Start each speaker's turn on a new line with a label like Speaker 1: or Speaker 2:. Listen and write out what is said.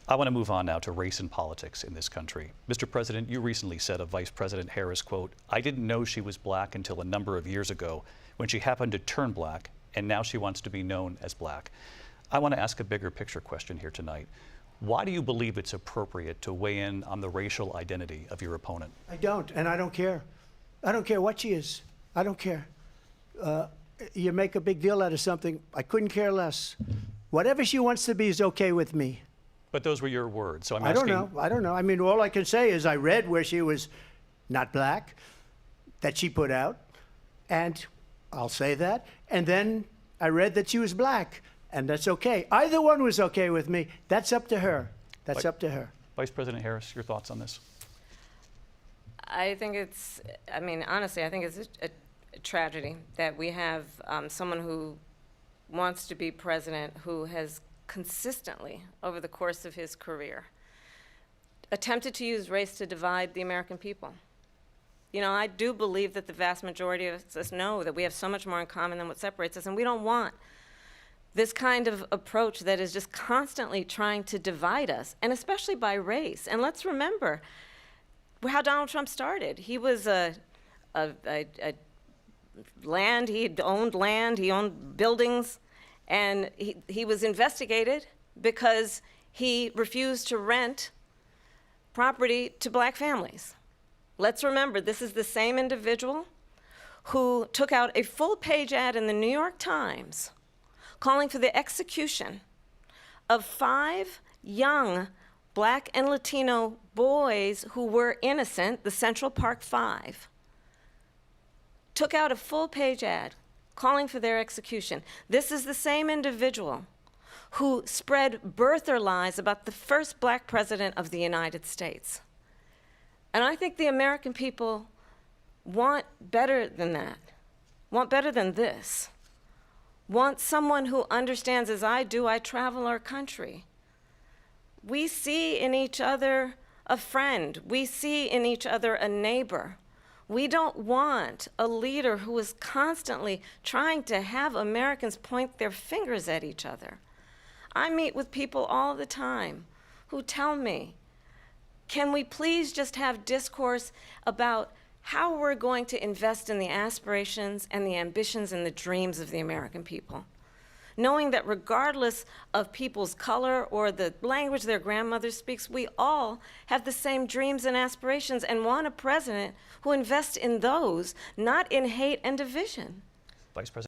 Speaker 1: I want to move on now to race and politics in this country. Mr. President, you recently said of Vice President Harris, quote, "I didn't know she was black until a number of years ago when she happened to turn black, and now she wants to be known as black." I want to ask a bigger picture question here tonight. Why do you believe it's appropriate to weigh in on the racial identity of your opponent?
Speaker 2: I don't, and I don't care. I don't care what she is. I don't care. You make a big deal out of something, I couldn't care less. Whatever she wants to be is okay with me.
Speaker 1: But those were your words, so I'm
Speaker 2: asking.
Speaker 1: asking.
Speaker 2: I don't know. I mean, all I can say is I read where she was not black, that she put out, and I'll say that. And then I read that she was black, and that's okay. Either one was okay with me. That's up to her. That's up to her.
Speaker 1: Vice President Harris, your thoughts on this?
Speaker 3: I think it's, I mean, honestly, I think it's a tragedy that we have someone who wants to be president who has consistently, over the course of his career, attempted to use race to divide the American people. You know, I do believe that the vast majority of us know that we have so much more in common than what separates us, and we don't want this kind of approach that is just constantly trying to divide us, and especially by race. And let's remember how Donald Trump started. He was land, he owned buildings, and he was investigated because he refused to rent property to black families. Let's remember, this is the same individual who took out a full-page ad in the New York Times calling for the execution of 5 young black and Latino boys who were innocent, the Central Park 5. Took out a full-page ad calling for their execution. This is the same individual who spread birther lies about the first black president of the United States. And I think the American people want better than that, want better than this, want someone who understands, as I do, I travel our country. We see in each other a friend. We see in each other a neighbor. We don't want a leader who is constantly trying to have Americans point their fingers at each other. I meet with people all the time who tell me, can we please just have discourse about how we're going to invest in the aspirations and the ambitions and the dreams of the American people? Knowing that regardless of people's color or the language their grandmother speaks, we all have the same dreams and aspirations and want a president who invests in those, not in hate and division.
Speaker 1: Vice President.